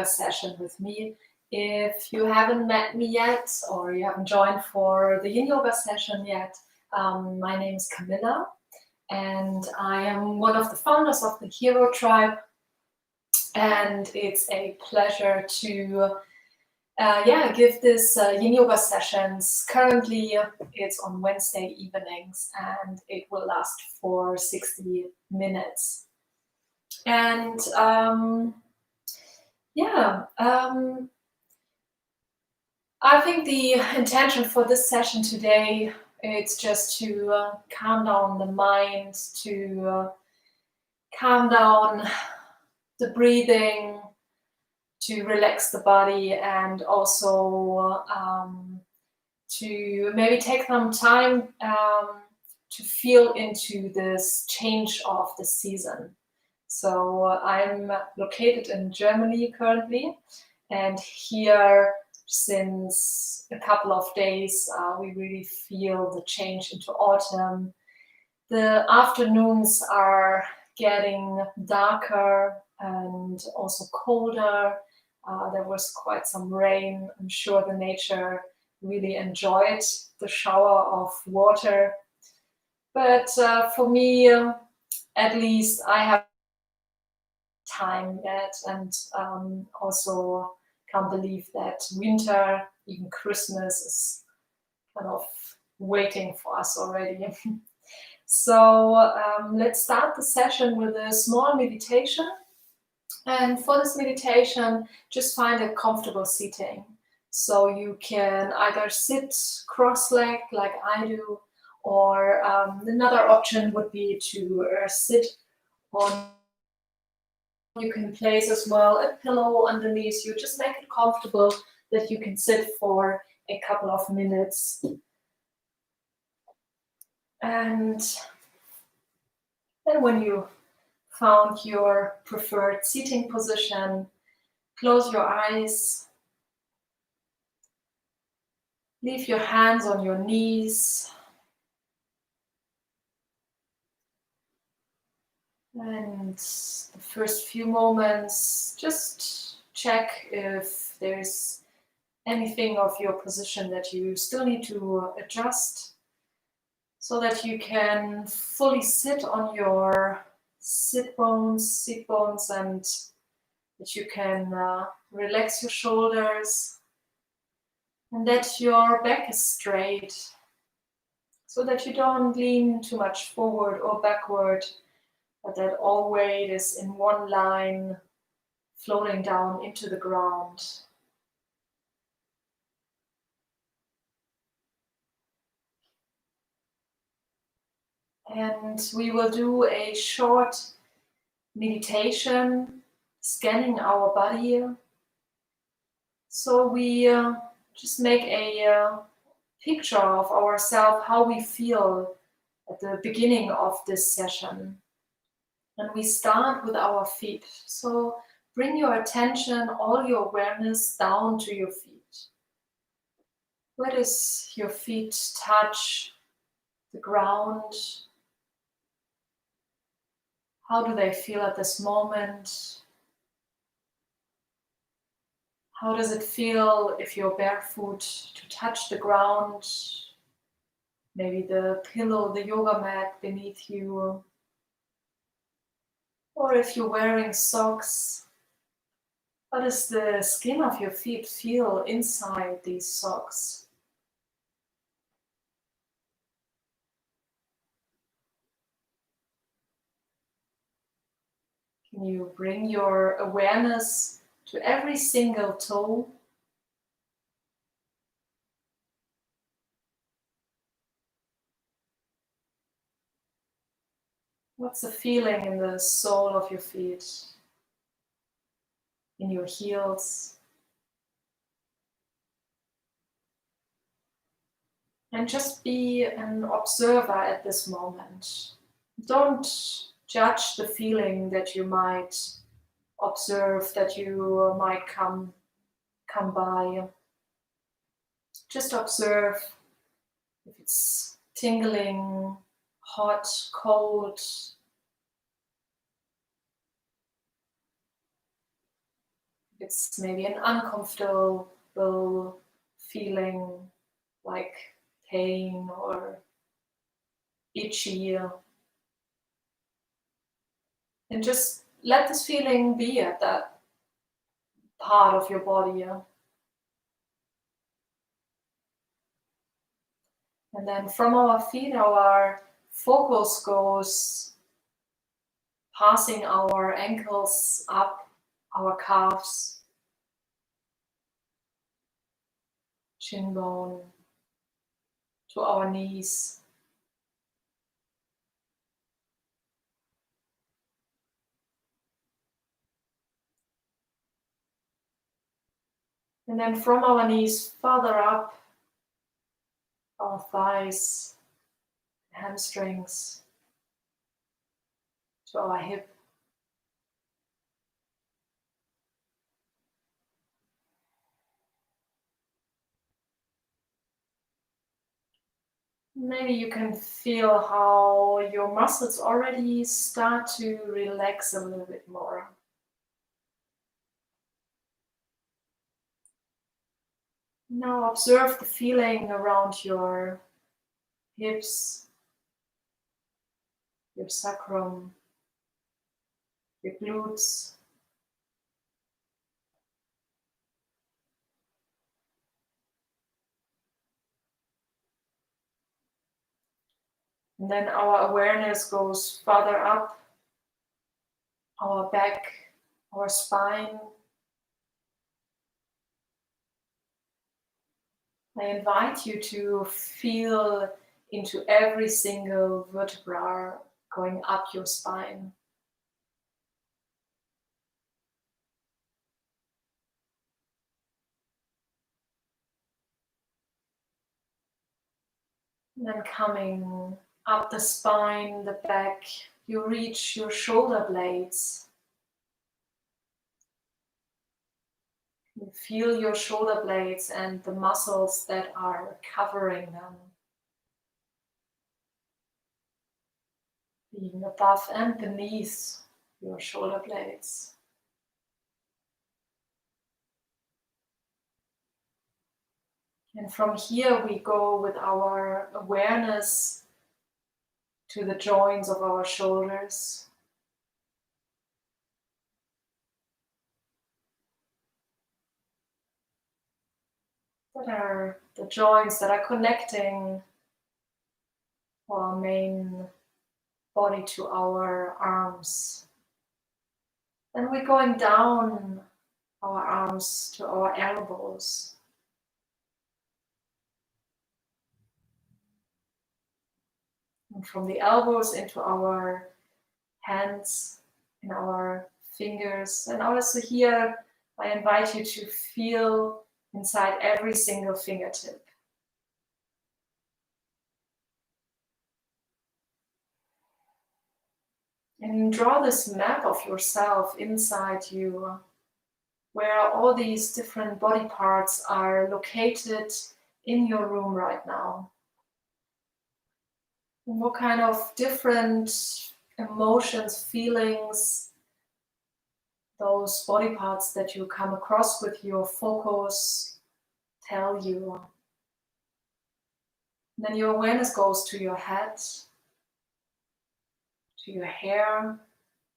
Yoga session with me. If you haven't met me yet or you haven't joined for the Yin Yoga session yet, my name is Camilla and I am one of the founders of the Hero Tribe, and it's a pleasure to give this Yin Yoga sessions. Currently it's on Wednesday evenings and it will last for 60 minutes. And I think the intention for this session today, it's just to calm down the mind, to calm down the breathing, to relax the body, and also to maybe take some time to feel into this change of the season. So I'm located in Germany currently, and here since a couple of days we really feel the change into autumn. The afternoons are getting darker and also colder. There was quite some rain. I'm sure the nature really enjoyed the shower of water. But for me, at least, I have time yet, and also can't believe that winter, even Christmas, is kind of waiting for us already. So let's start the session with a small meditation. And for this meditation, just find a comfortable seating. So you can either sit cross-legged like I do, or another option would be to sit on. You can place as well a pillow underneath you. Just make it comfortable that you can sit for a couple of minutes. And then when you found your preferred seating position, close your eyes. Leave your hands on your knees. And the first few moments, just check if there's anything of your position that you still need to adjust, so that you can fully sit on your seat bones, and that you can relax your shoulders and that your back is straight, so that you don't lean too much forward or backward, but that all weight is in one line, floating down into the ground. And we will do a short meditation, scanning our body. So we just make a picture of ourselves, how we feel at the beginning of this session. And we start with our feet. So bring your attention, all your awareness down to your feet. Where does your feet touch the ground? How do they feel at this moment? How does it feel if you're barefoot to touch the ground? Maybe the pillow, the yoga mat beneath you. Or if you're wearing socks, how does the skin of your feet feel inside these socks? Can you bring your awareness to every single toe? What's the feeling in the sole of your feet, in your heels? And just be an observer at this moment. Don't judge the feeling that you might observe, that you might come by. Just observe if it's tingling, hot, cold. it's maybe an uncomfortable feeling like pain or itchy. And just let this feeling be at that part of your body. And then from our feet, our focus goes passing our ankles up, our calves, shin bone, to our knees. And then from our knees further up, our thighs, hamstrings, to our hip. Maybe you can feel how your muscles already start to relax a little bit more. Now observe the feeling around your hips, your sacrum, your glutes. And then our awareness goes further up, our back, our spine. I invite you to feel into every single vertebra going up your spine. And then coming up the spine, the back, you reach your shoulder blades. You feel your shoulder blades and the muscles that are covering them, being above and beneath your shoulder blades. And from here we go with our awareness to the joints of our shoulders. That are the joints that are connecting our main body to our arms. Then we're going down our arms to our elbows. And from the elbows into our hands and our fingers. And also here, I invite you to feel inside every single fingertip. And draw this map of yourself inside you, where all these different body parts are located in your room right now. And what kind of different emotions, feelings, those body parts that you come across with your focus tell you. And then your awareness goes to your head, to your hair,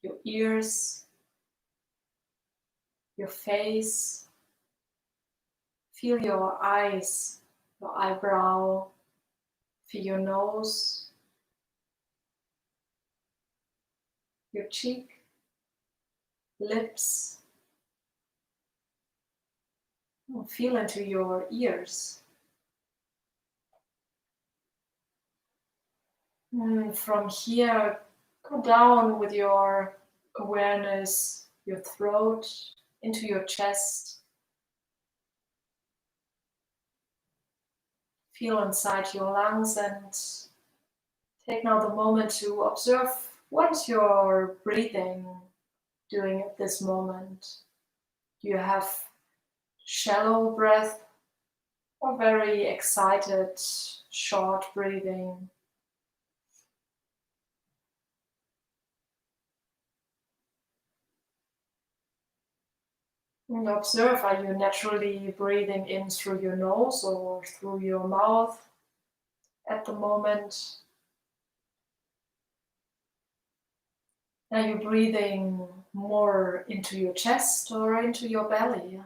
your ears, your face. Feel your eyes, your eyebrow, feel your nose, your cheek, lips. Feel into your ears. And from here, go down with your awareness, your throat, into your chest. Feel inside your lungs and take now the moment to observe what is your breathing doing at this moment. Do you have shallow breath or very excited, short breathing? And observe, are you naturally breathing in through your nose or through your mouth at the moment? Are you breathing more into your chest or into your belly?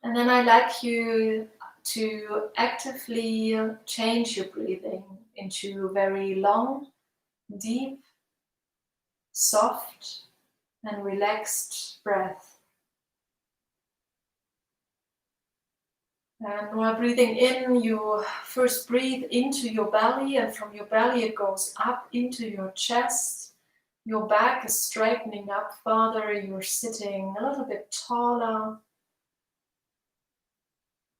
And then I'd like you to actively change your breathing into very long, deep, soft, and relaxed breath. And while breathing in, you first breathe into your belly, and from your belly it goes up into your chest. Your back is straightening up further, you're sitting a little bit taller.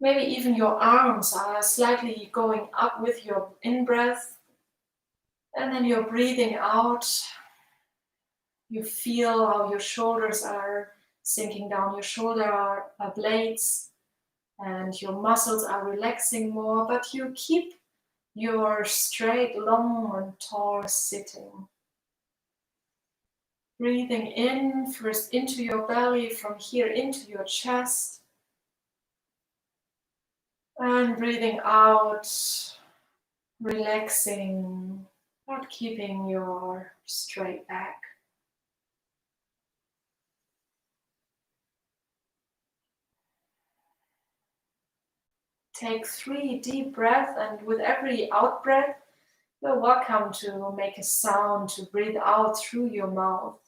Maybe even your arms are slightly going up with your in-breath. And then you're breathing out. You feel how your shoulders are sinking down your shoulder blades, and your muscles are relaxing more, but you keep your straight, long and tall sitting. Breathing in first into your belly, from here into your chest, and breathing out, relaxing, but keeping your straight back. Take 3 deep breaths, and with every out breath, you're welcome to make a sound to breathe out through your mouth.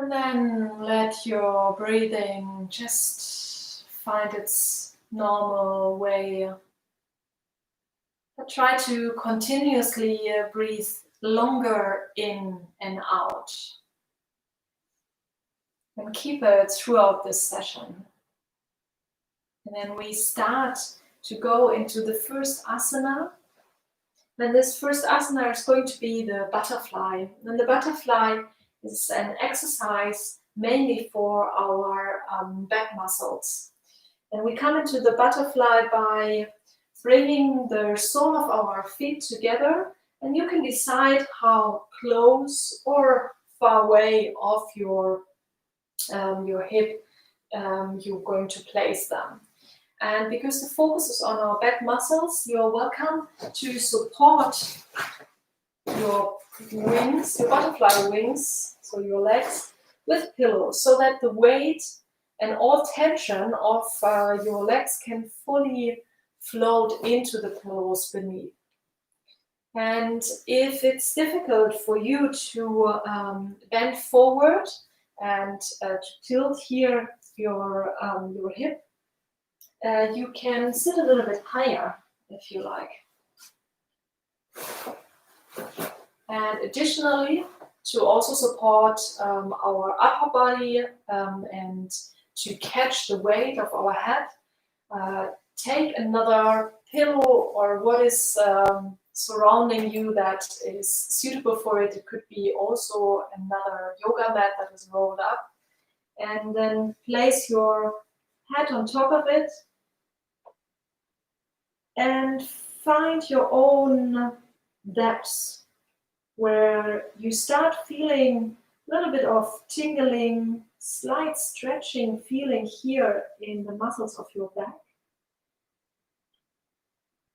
And then let your breathing just find its normal way. But try to continuously breathe longer in and out. And keep it throughout this session. And then we start to go into the first asana. And this first asana is going to be the butterfly. And the butterfly is an exercise mainly for our back muscles. And we come into the butterfly by bringing the sole of our feet together, and you can decide how close or far away off your hip you're going to place them. And because the focus is on our back muscles, you're welcome to support your wings, your butterfly wings, so your legs, with pillows, so that the weight and all tension of your legs can fully float into the pillows beneath. And if it's difficult for you to bend forward and to tilt here your hip, you can sit a little bit higher if you like. And additionally, to also support our upper body and to catch the weight of our head, take another pillow or what is surrounding you that is suitable for it. It could be also another yoga mat that is rolled up. And then place your head on top of it and find your own depths, where you start feeling a little bit of tingling, slight stretching feeling here in the muscles of your back.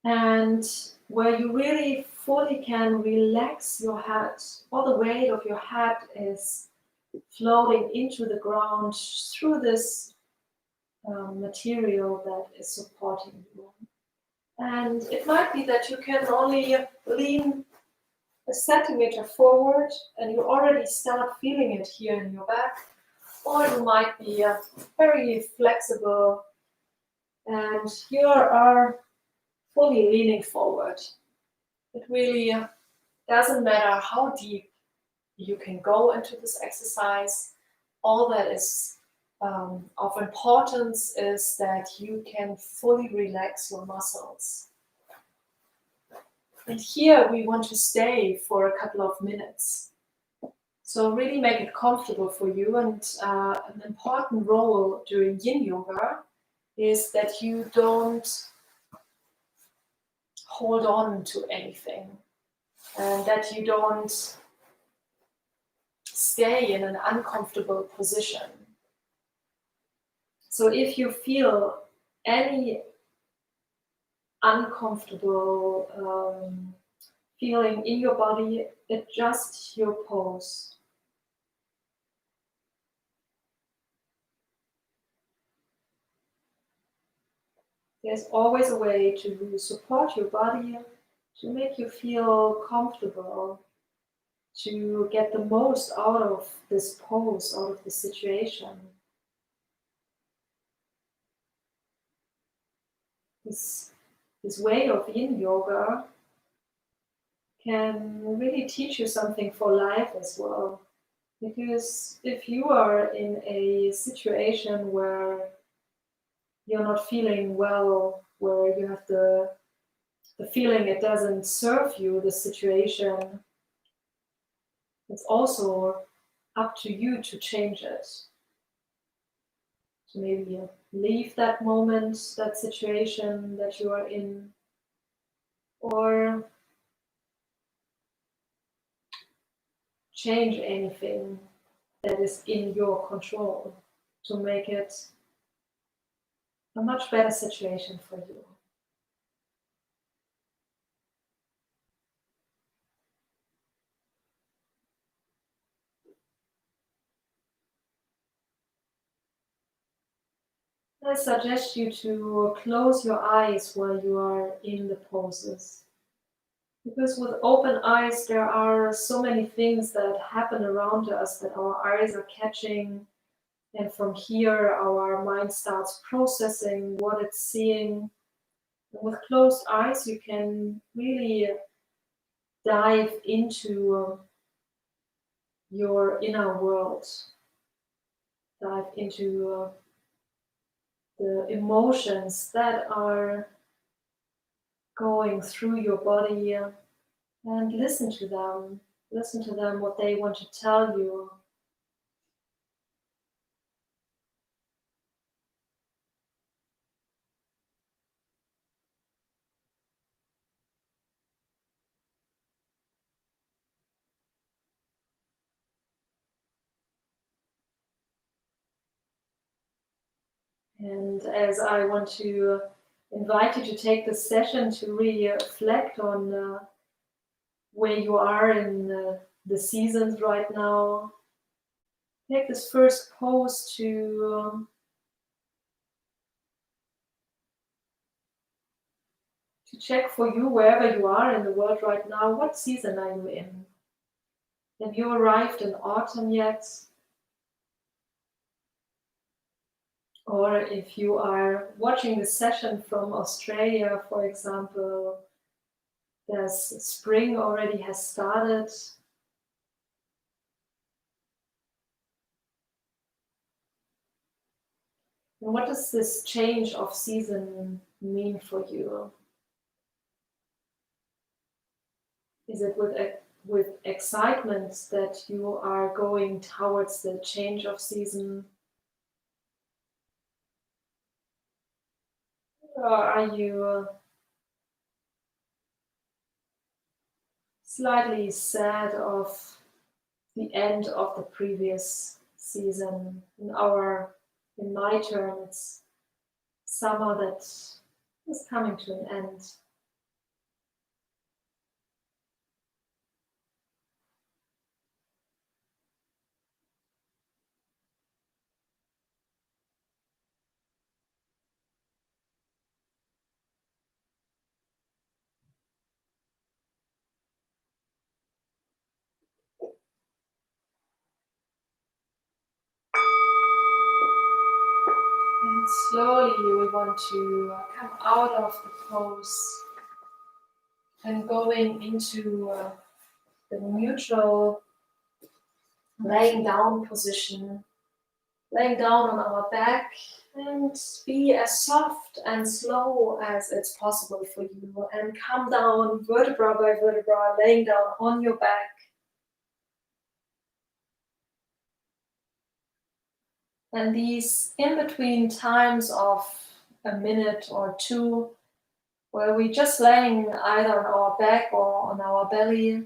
And where you really fully can relax your head. All the weight of your head is floating into the ground through this material that is supporting you. And it might be that you can only lean a centimeter forward and you already start feeling it here in your back, or you might be very flexible and you are fully leaning forward. It really doesn't matter how deep you can go into this exercise. All that is of importance is that you can fully relax your muscles. And here we want to stay for a couple of minutes. So really make it comfortable for you. And an important role during Yin Yoga is that you don't hold on to anything, and that you don't stay in an uncomfortable position. So if you feel any uncomfortable feeling in your body, adjust your pose. There's always a way to support your body, to make you feel comfortable, to get the most out of this pose, out of the situation. This way of Yin Yoga can really teach you something for life as well. Because if you are in a situation where you're not feeling well, where you have the feeling it doesn't serve you, the situation, it's also up to you to change it. To maybe leave that moment, that situation that you are in, or change anything that is in your control to make it a much better situation for you. I suggest you to close your eyes while you are in the poses. Because with open eyes, there are so many things that happen around us that our eyes are catching. And from here, our mind starts processing what it's seeing. And with closed eyes, you can really dive into your inner world, dive into the emotions that are going through your body, and listen to them. Listen to them, what they want to tell you. And as I want to invite you to take this session to really reflect on where you are in the seasons right now, take this first pose to check for you, wherever you are in the world right now, what season are you in? Have you arrived in autumn yet? Or if you are watching this session from Australia, for example, spring already has started. And what does this change of season mean for you? Is it with excitement that you are going towards the change of season? Or are you slightly sad of the end of the previous season? In my term, it's summer that is coming to an end. And slowly we want to come out of the pose and going into the neutral laying down position. laying down on our back, and be as soft and slow as it's possible for you, and come down vertebra by vertebra, laying down on your back. And these in-between times of a minute or two, where we just laying either on our back or on our belly,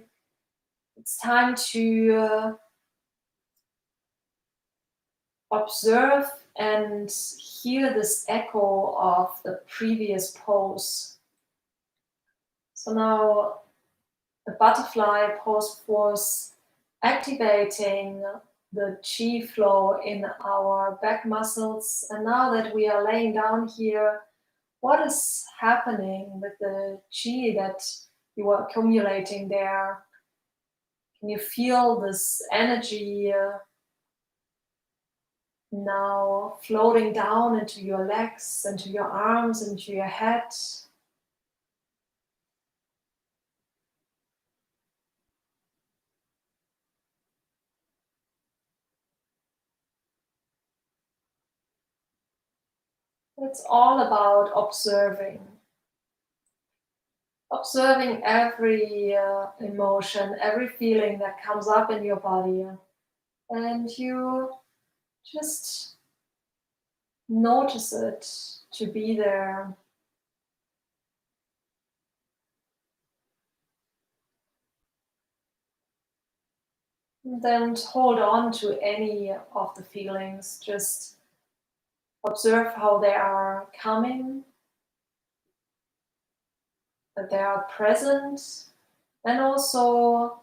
it's time to observe and hear this echo of the previous pose. So now the butterfly pose was activating the chi flow in our back muscles. And now that we are laying down here, what is happening with the chi that you are accumulating there? Can you feel this energy now floating down into your legs, into your arms, into your head? It's all about observing. Observing every emotion, every feeling that comes up in your body. And you just notice it to be there. And then hold on to any of the feelings. Just observe how they are coming, that they are present, and also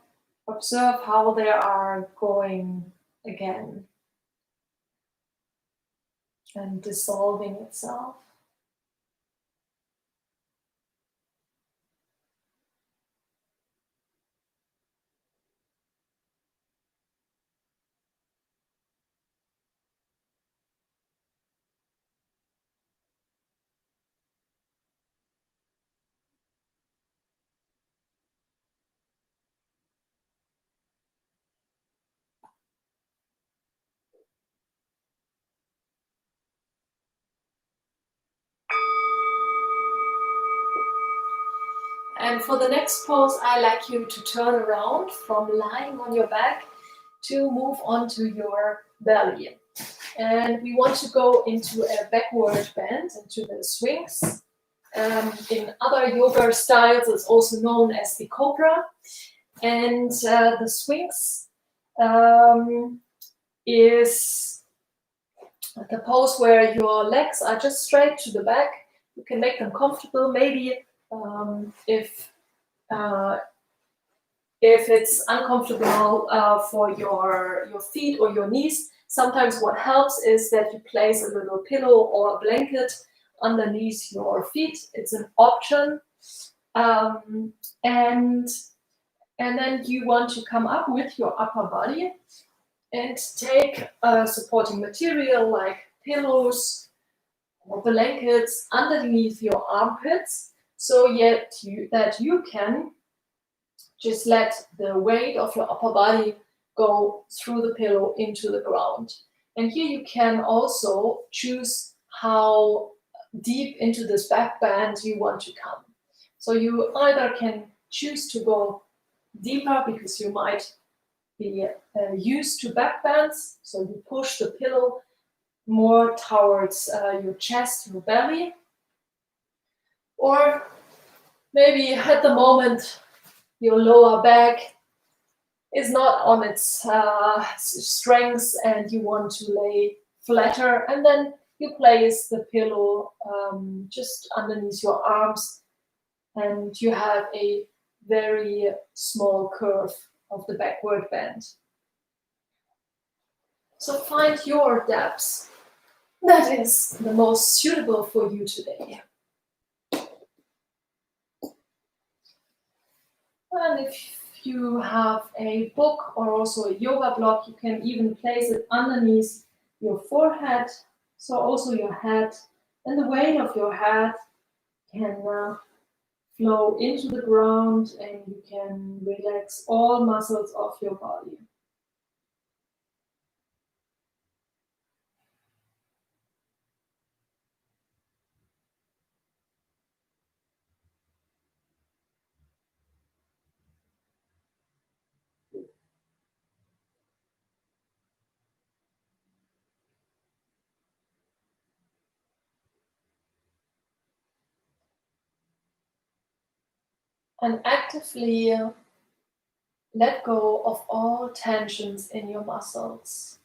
observe how they are going again and dissolving itself. And for the next pose, I like you to turn around from lying on your back to move onto your belly. And we want to go into a backward bend, into the swings. In other yoga styles, it's also known as the cobra. And the swings is the pose where your legs are just straight to the back. You can make them comfortable. Maybe if it's uncomfortable for your feet or your knees, sometimes what helps is that you place a little pillow or a blanket underneath your feet. It's an option. And then you want to come up with your upper body and take a supporting material like pillows or blankets underneath your armpits, so that you can just let the weight of your upper body go through the pillow into the ground. And here you can also choose how deep into this back bend you want to come. So you either can choose to go deeper because you might be used to back bends, so you push the pillow more towards your chest, your belly. Or maybe at the moment your lower back is not on its strength and you want to lay flatter, and then you place the pillow just underneath your arms and you have a very small curve of the backward bend. So find your depth that is the most suitable for you today. And if you have a book or also a yoga block, you can even place it underneath your forehead, so also your head, and the weight of your head can flow into the ground and you can relax all muscles of your body. and actively let go of all tensions in your muscles.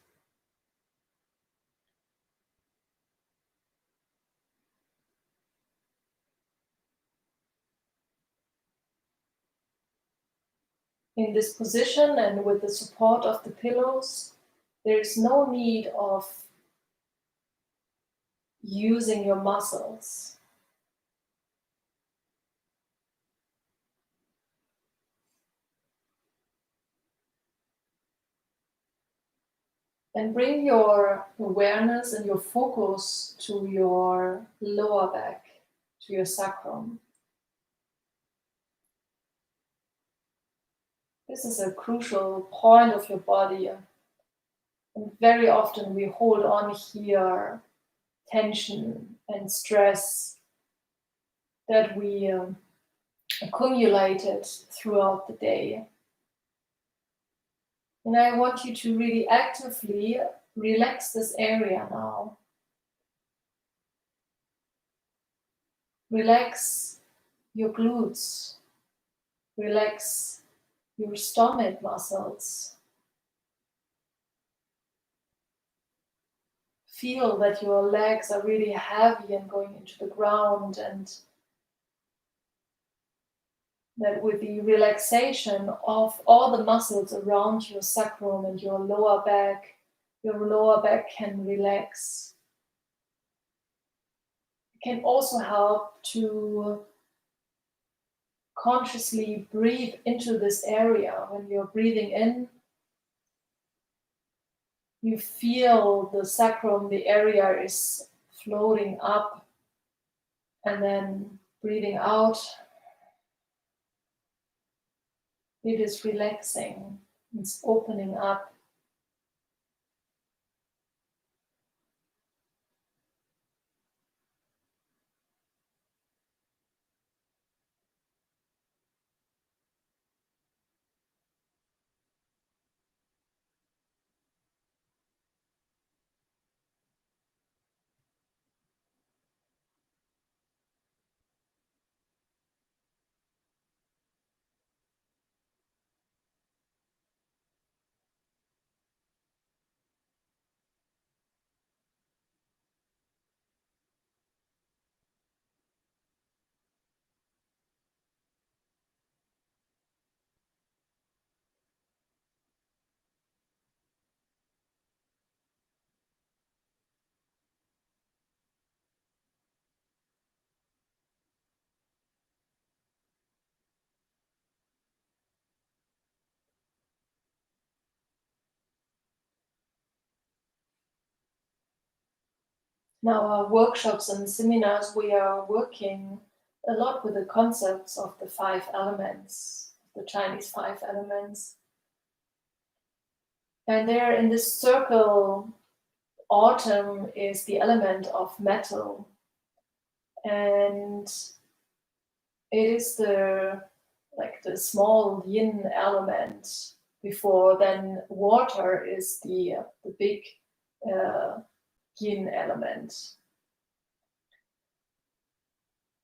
In this position and with the support of the pillows, there is no need of using your muscles. And bring your awareness and your focus to your lower back, to your sacrum. This is a crucial point of your body. And very often we hold on here tension and stress that we accumulated throughout the day. And I want you to really actively relax this area now. Relax your glutes. Relax your stomach muscles. Feel that your legs are really heavy and going into the ground, and that with the relaxation of all the muscles around your sacrum and your lower back can relax. It can also help to consciously breathe into this area. When you're breathing in, you feel the sacrum, the area is floating up, and then breathing out, it is relaxing, it's opening up. Now, our workshops and seminars, we are working a lot with the concepts of the 5 elements, the Chinese 5 elements. And there in this circle, autumn is the element of metal. And it is the small yin element. Before then, water is the big yin element.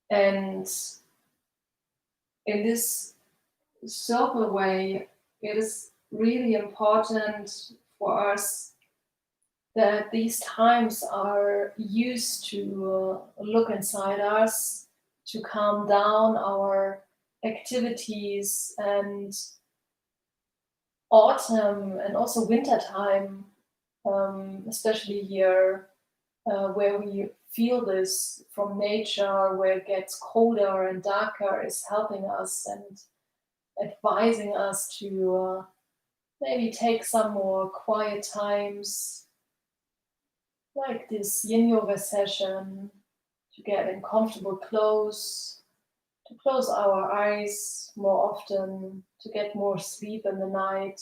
And in this circle way, it is really important for us that these times are used to look inside us, to calm down our activities, and autumn and also winter time, especially here where we feel this from nature, where it gets colder and darker, is helping us and advising us to maybe take some more quiet times, like this Yin Yoga session, to get in comfortable clothes, to close our eyes more often, to get more sleep in the night.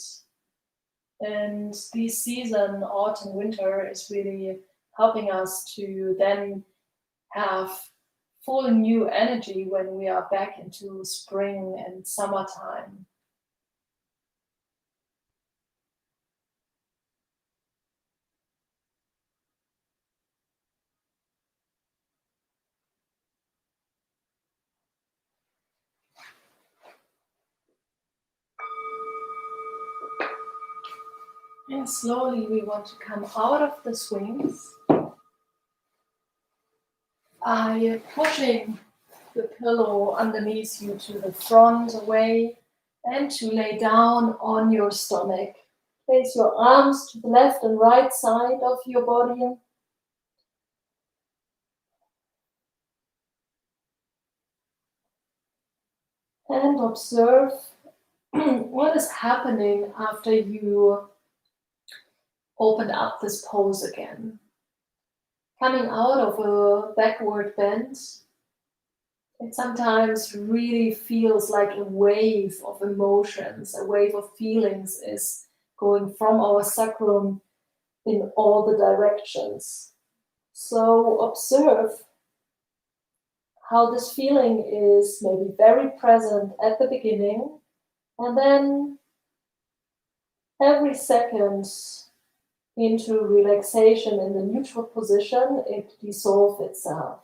And this season, autumn, winter, is really helping us to then have full new energy when we are back into spring and summertime. And slowly we want to come out of the swings by pushing the pillow underneath you to the front away and to lay down on your stomach. Place your arms to the left and right side of your body. And observe what is happening after you open up this pose again. Coming out of a backward bend, it sometimes really feels like a wave of emotions, a wave of feelings is going from our sacrum in all the directions. So observe how this feeling is maybe very present at the beginning, and then every second into relaxation in the neutral position, it dissolves itself.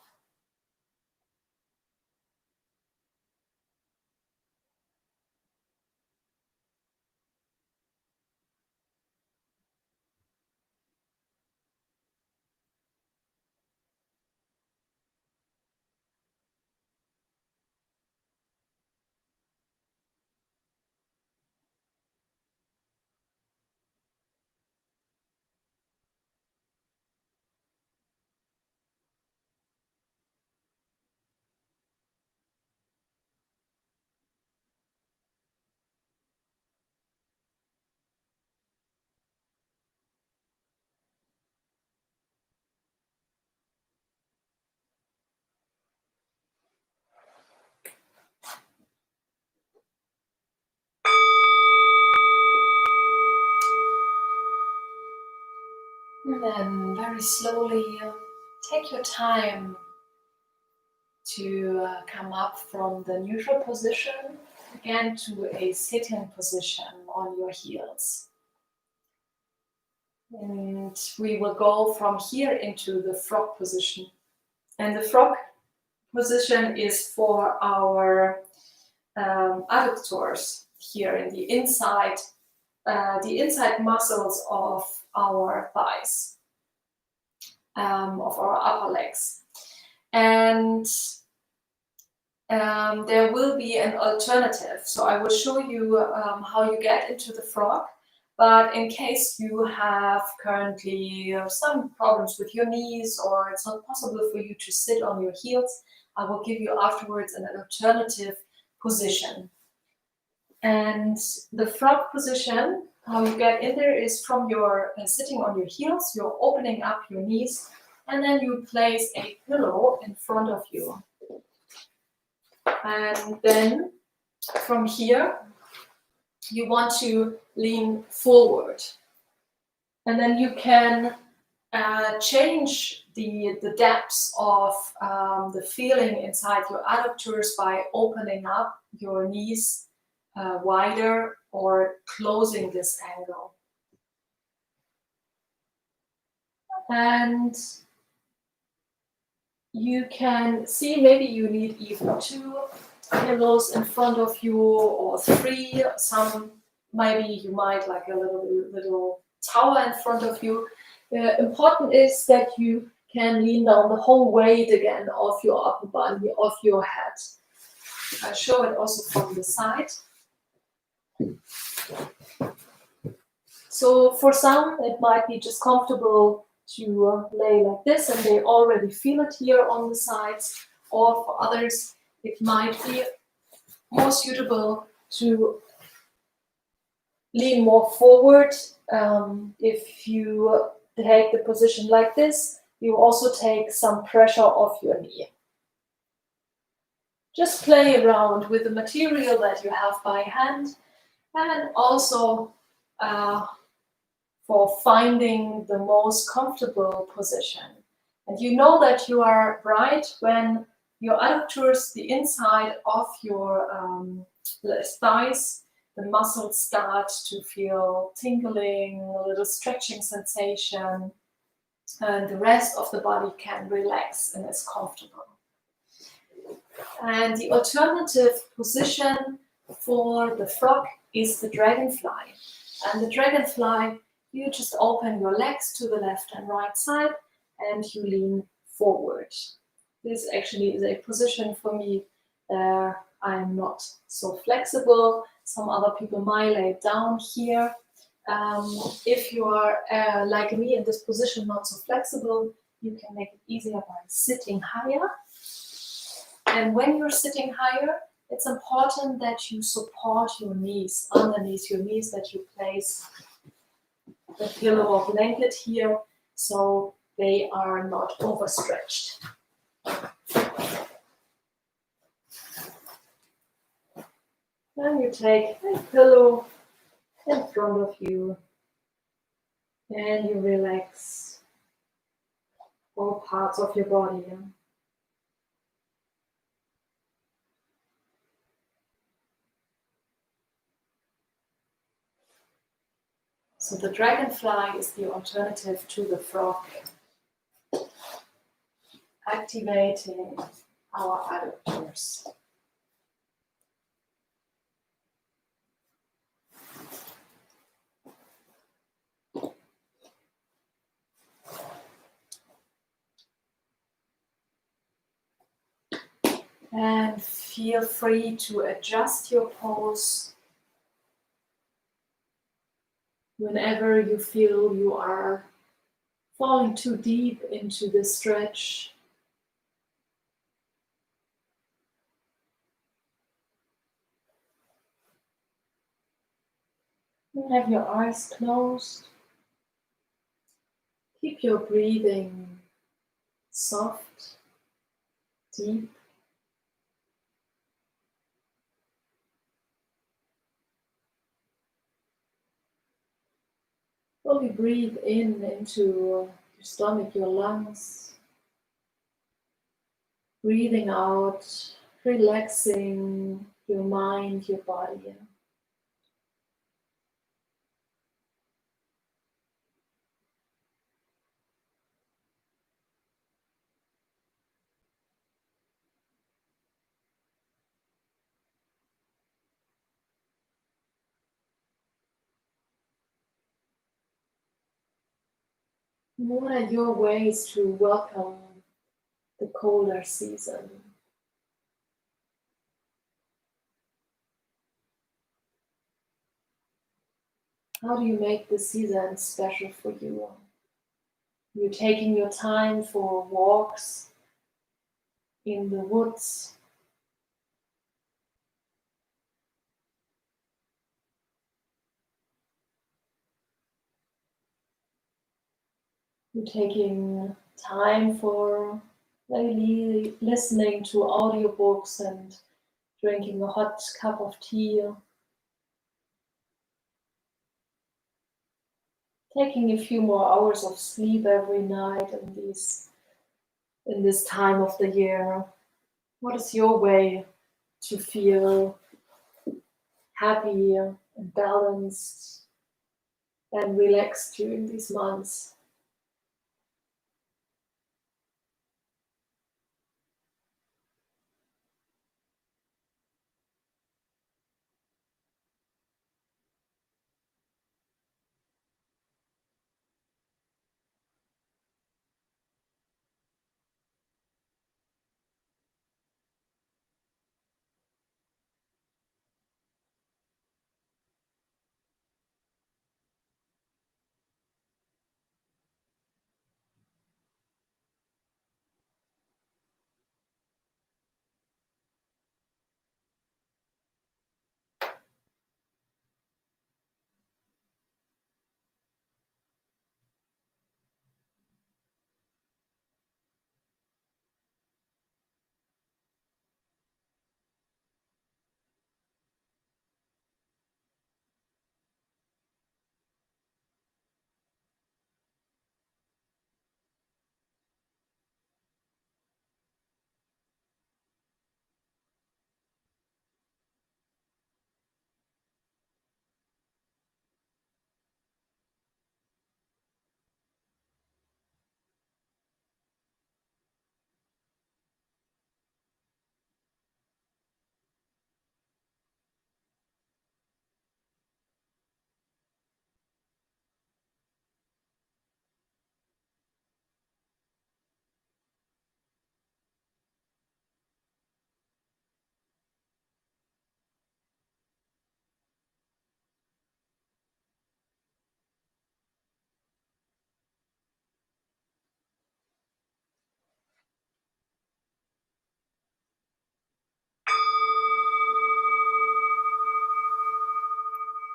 And then very slowly take your time to come up from the neutral position again to a sitting position on your heels. And we will go from here into the frog position. And the frog position is for our adductors here in the inside muscles of our thighs, of our upper legs. And there will be an alternative. So I will show you how you get into the frog. But in case you have currently some problems with your knees or it's not possible for you to sit on your heels, I will give you afterwards an alternative position. And the frog position, how you get in there is from your sitting on your heels, you're opening up your knees, and then you place a pillow in front of you. And then from here, you want to lean forward. And then you can change the depths of the feeling inside your adductors by opening up your knees wider or closing this angle. And you can see maybe you need even 2 pillows in front of you or 3. Some maybe you might like a little tower in front of you. Important is that you can lean down the whole weight again of your upper body, of your head. I show it also from the side. So for some, it might be just comfortable to lay like this and they already feel it here on the sides. Or for others, it might be more suitable to lean more forward. If you take the position like this, you also take some pressure off your knee. Just play around with the material that you have by hand and also for finding the most comfortable position. And you know that you are right when your adductors, the inside of your thighs, the muscles start to feel tingling, a little stretching sensation, and the rest of the body can relax and is comfortable. And the alternative position for the frog is the dragonfly. And the dragonfly You just open your legs to the left and right side and you lean forward. This actually is a position for me where I'm not so flexible. Some other people might lay down here. If you are like me in this position, not so flexible, you can make it easier by sitting higher. And when you're sitting higher, it's important that you support your knees underneath your knees, that you place the pillow or blanket here so they are not overstretched. Then you take a pillow in front of you and you relax all parts of your body. So the dragonfly is the alternative to the frog, activating our adductors. And feel free to adjust your pose whenever you feel you are falling too deep into the stretch. You have your eyes closed. Keep your breathing soft, deep. Slowly breathe in into your stomach, your lungs. Breathing out, relaxing your mind, your body. What are your ways to welcome the colder season? How do you make the season special for you? You're taking your time for walks in the woods. You're taking time for maybe listening to audiobooks and drinking a hot cup of tea. Taking a few more hours of sleep every night in this time of the year. What is your way to feel happy and balanced and relaxed during these months?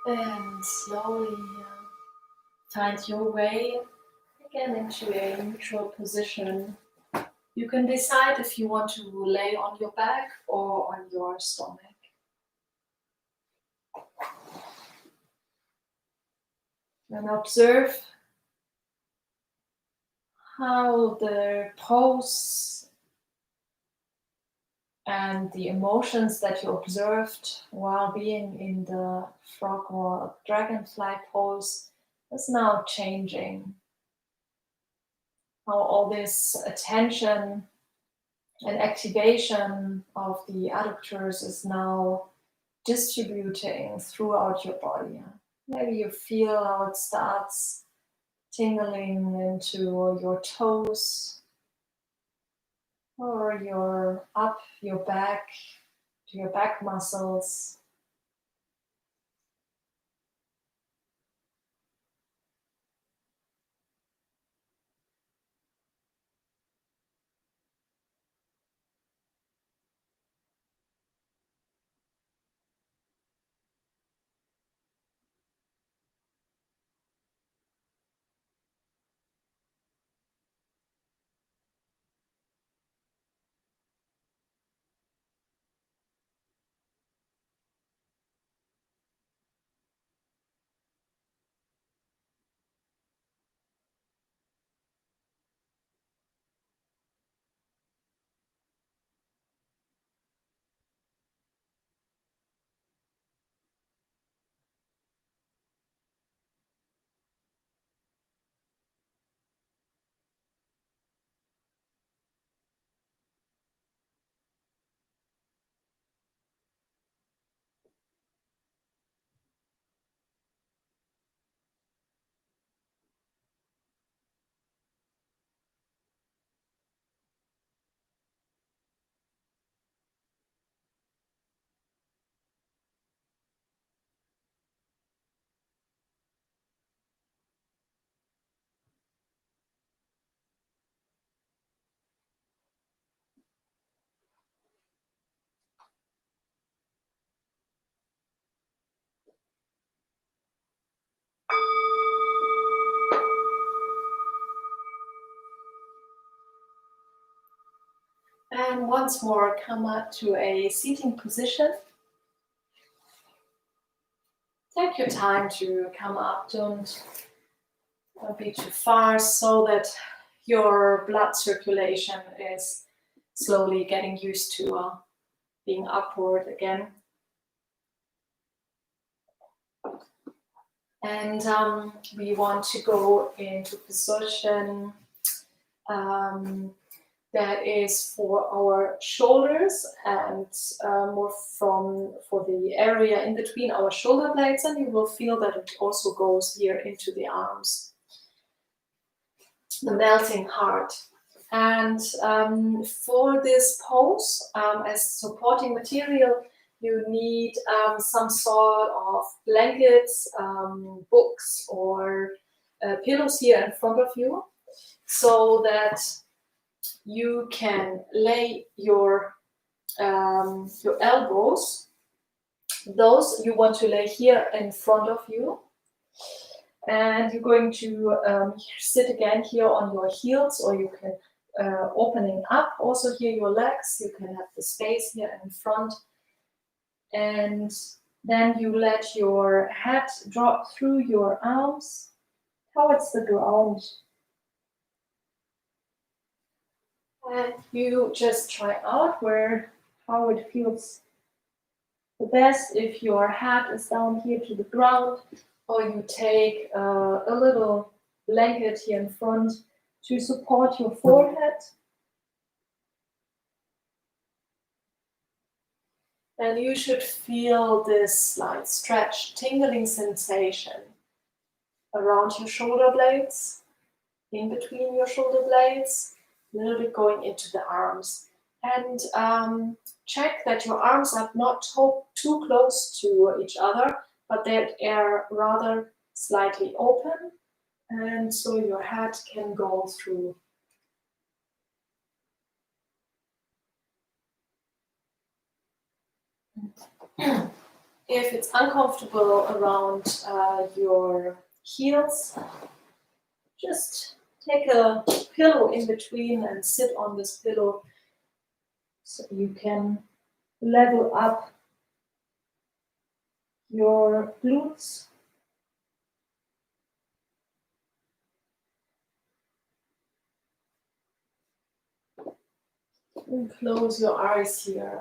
And slowly find your way again into a neutral position. You can decide if you want to lay on your back or on your stomach. And observe how the pose and the emotions that you observed while being in the frog or dragonfly pose is now changing. How all this attention and activation of the adductors is now distributing throughout your body. Maybe you feel how it starts tingling into your toes or your back, to your back muscles. And once more, come up to a seating position. Take your time to come up. Don't be too far so that your blood circulation is slowly getting used to being upward again. And we want to go into position that is for our shoulders and more for the area in between our shoulder blades, and you will feel that it also goes here into the arms, the melting heart. And for this pose, as supporting material, you need some sort of blankets, books, or pillows here in front of you, so that you can lay your elbows. Those you want to lay here in front of you. And you're going to sit again here on your heels, or you can opening up also here your legs. You can have the space here in front. And then you let your head drop through your arms towards the ground. And you just try out how it feels the best. If your head is down here to the ground, or you take a little blanket here in front to support your forehead. And you should feel this slight stretch, tingling sensation around your shoulder blades, in between your shoulder blades, a little bit going into the arms. And check that your arms are not too close to each other, but that they are rather slightly open, and so your head can go through. If it's uncomfortable around your heels, just take a pillow in between and sit on this pillow so you can level up your glutes. And close your eyes here.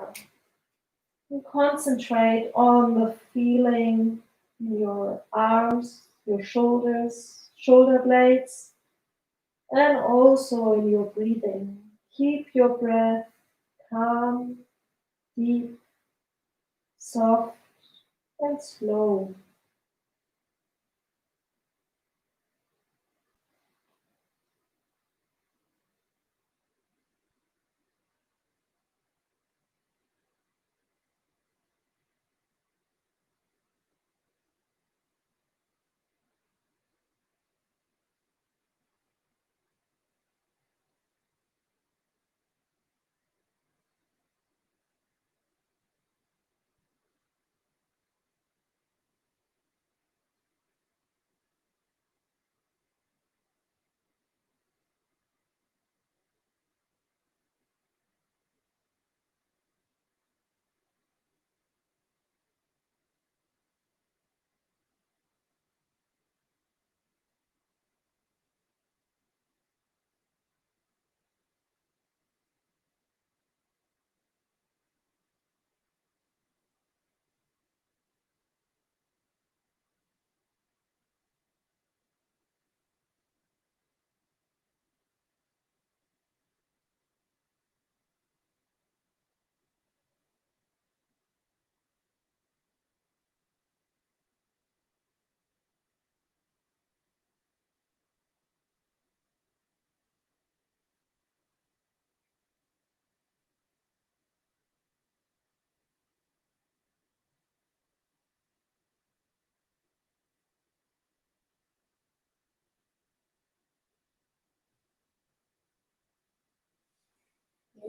And concentrate on the feeling in your arms, your shoulders, shoulder blades, and also in your breathing. Keep your breath calm, deep, soft, and slow.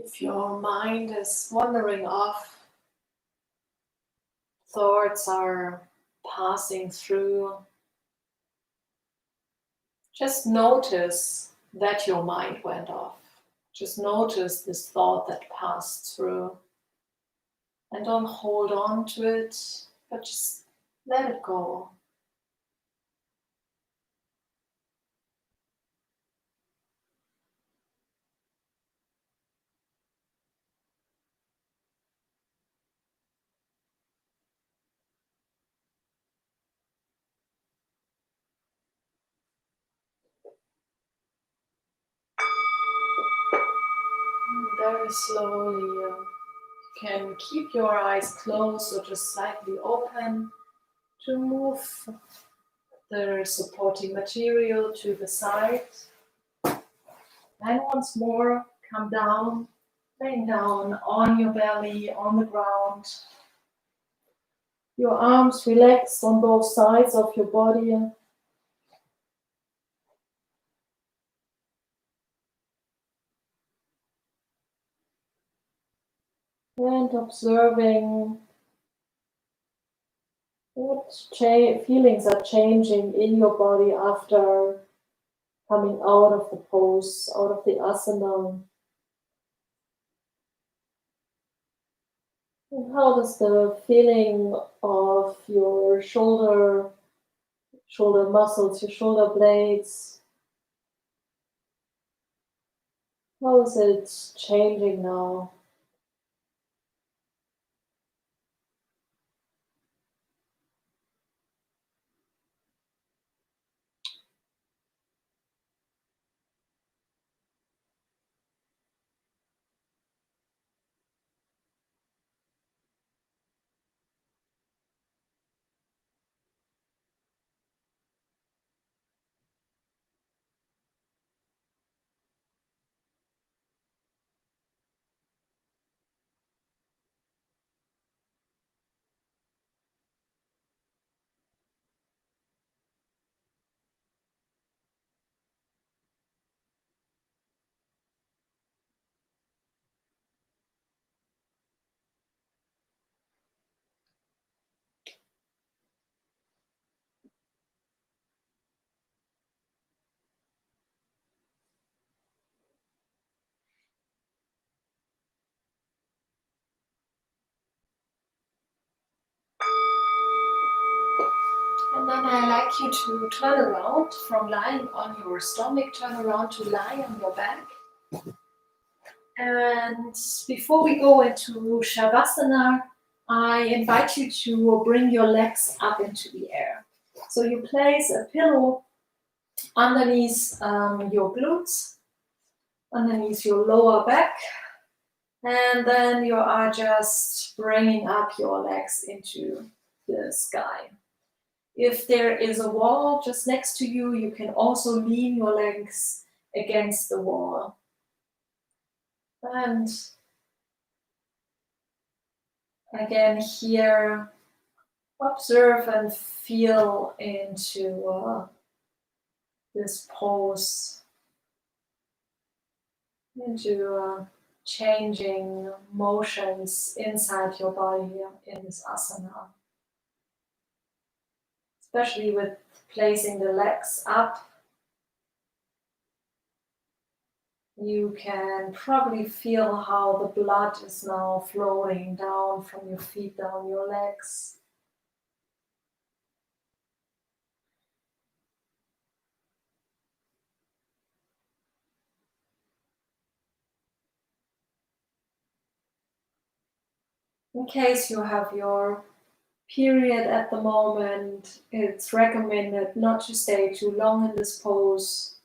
If your mind is wandering off, thoughts are passing through, just notice that your mind went off. Just notice this thought that passed through and don't hold on to it, but just let it go. Very slowly, you can keep your eyes closed or just slightly open to move the supporting material to the side. And once more, come down, laying down on your belly, on the ground. Your arms relaxed on both sides of your body. And observing what feelings are changing in your body after coming out of the pose, out of the asana. And how does the feeling of your shoulder muscles, your shoulder blades, how is it changing now? And then I like you to turn around from lying on your stomach, turn around to lie on your back. And before we go into Shavasana, I invite you to bring your legs up into the air. So you place a pillow underneath your glutes, underneath your lower back, and then you are just bringing up your legs into the sky. If there is a wall just next to you, you can also lean your legs against the wall. And again, here, observe and feel into this pose, into changing motions inside your body in this asana. Especially with placing the legs up, you can probably feel how the blood is now flowing down from your feet, down your legs. In case you have your period at the moment, it's recommended not to stay too long in this pose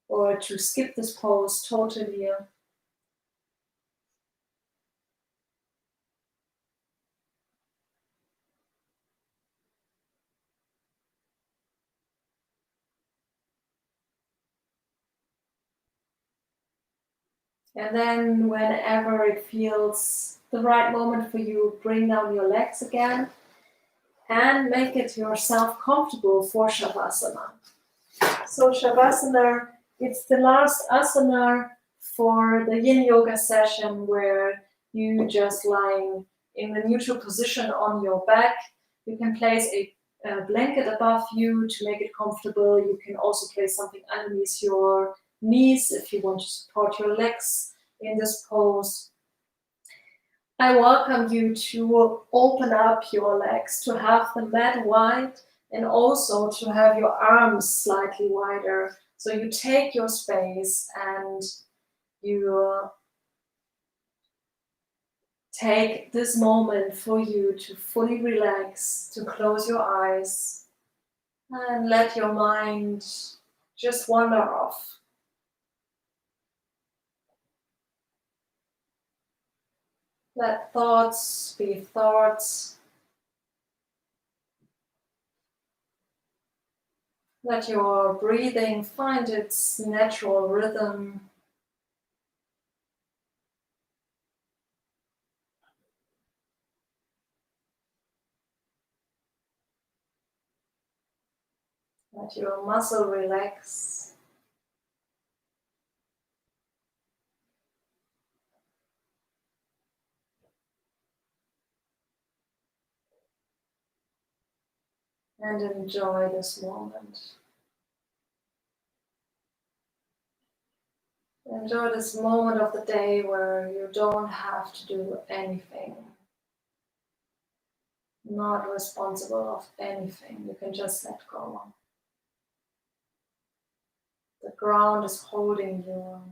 or to skip this pose totally. And then whenever it feels the right moment for you, bring down your legs again and make it yourself comfortable for Shavasana. So Shavasana, it's the last asana for the Yin Yoga session where you just lying in the neutral position on your back. You can place a blanket above you to make it comfortable. You can also place something underneath your knees if you want to support your legs in this pose. I welcome you to open up your legs, to have the mat wide and also to have your arms slightly wider. So you take your space and you take this moment for you to fully relax, to close your eyes and let your mind just wander off. Let thoughts be thoughts. Let your breathing find its natural rhythm. Let your muscle relax. And enjoy this moment. Enjoy this moment of the day where you don't have to do anything. Not responsible of anything. You can just let go. The ground is holding you.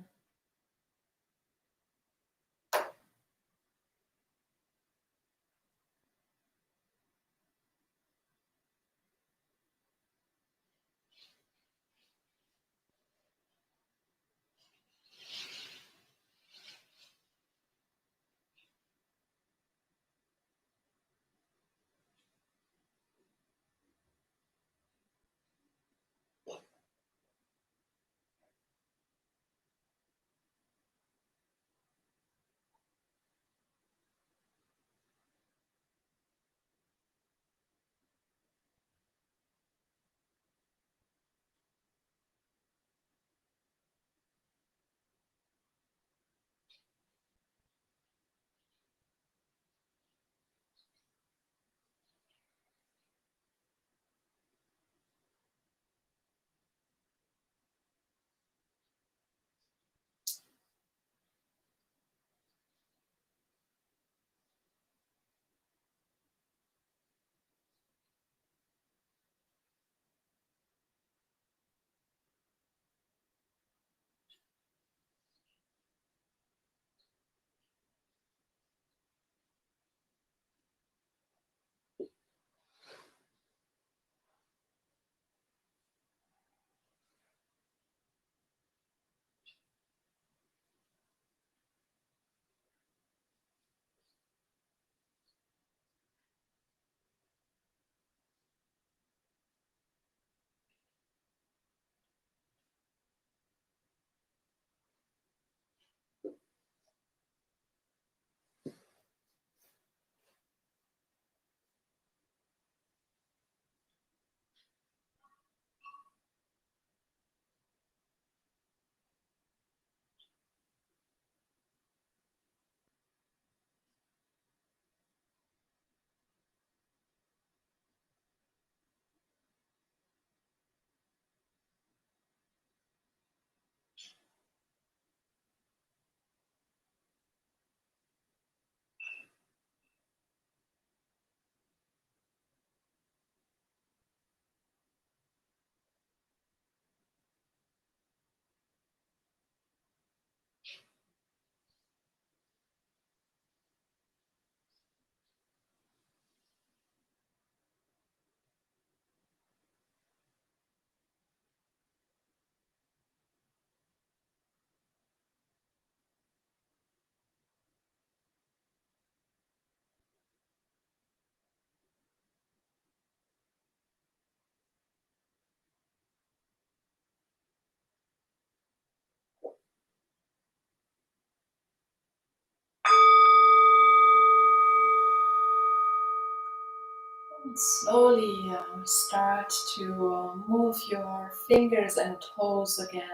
Slowly start to move your fingers and toes again.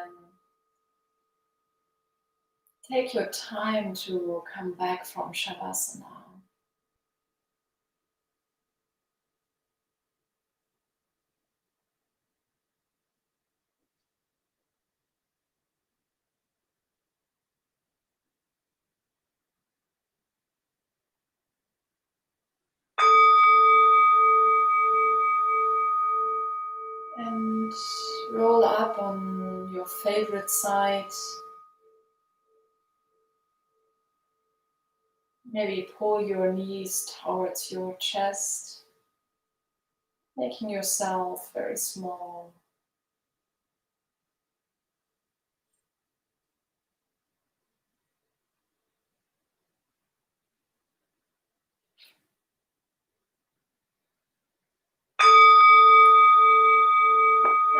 Take your time to come back from Shavasana. And roll up on your favorite side. Maybe pull your knees towards your chest, making yourself very small.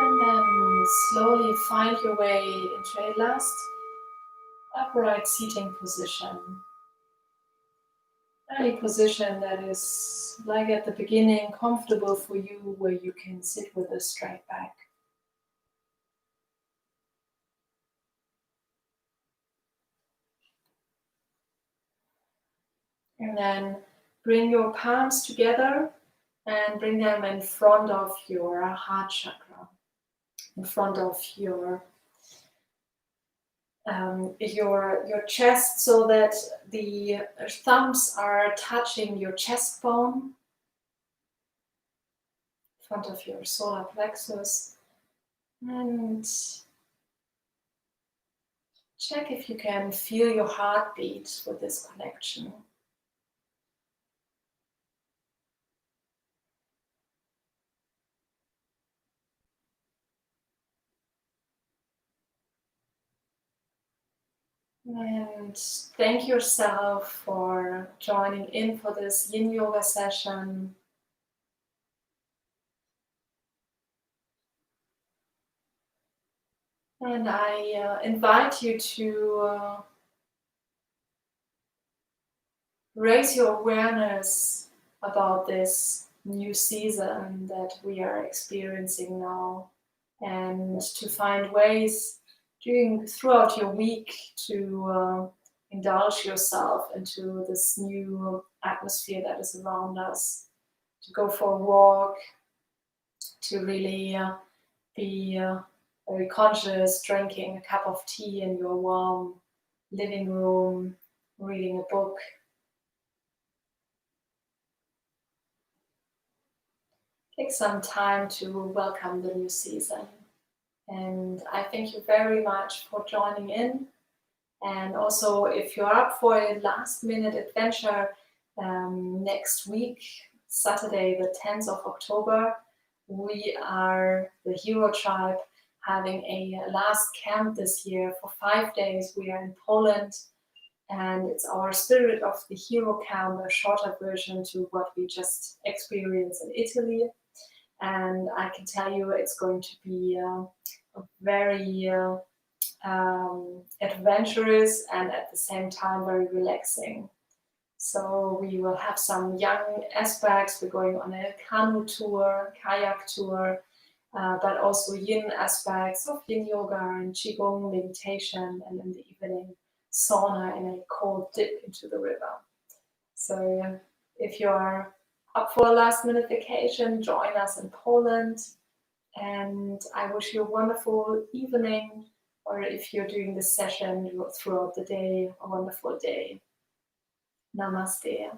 And then slowly find your way into a last upright seating position. Any position that is, like at the beginning, comfortable for you, where you can sit with a straight back. And then bring your palms together and bring them in front of your heart chakra, in front of your chest, so that the thumbs are touching your chest bone, in front of your solar plexus. And check if you can feel your heartbeat with this connection. And thank yourself for joining in for this Yin Yoga session. And I invite you to raise your awareness about this new season that we are experiencing now, and to find ways throughout your week to indulge yourself into this new atmosphere that is around us, to go for a walk, to really be very conscious, drinking a cup of tea in your warm living room, reading a book. Take some time to welcome the new season. And I thank you very much for joining in. And also, if you're up for a last minute adventure next week, Saturday, the 10th of October, we are the Hero Tribe having a last camp this year for 5 days. We are in Poland, and it's our Spirit of the Hero camp, a shorter version to what we just experienced in Italy. And I can tell you it's going to be a very adventurous and at the same time very relaxing. So we will have some young aspects. We're going on a canoe tour, kayak tour, but also yin aspects of yin yoga and qigong meditation, and in the evening sauna and a cold dip into the river. So if you're up for a last minute vacation, join us in Poland. And I wish you a wonderful evening, or if you're doing this session throughout the day, a wonderful day. Namaste.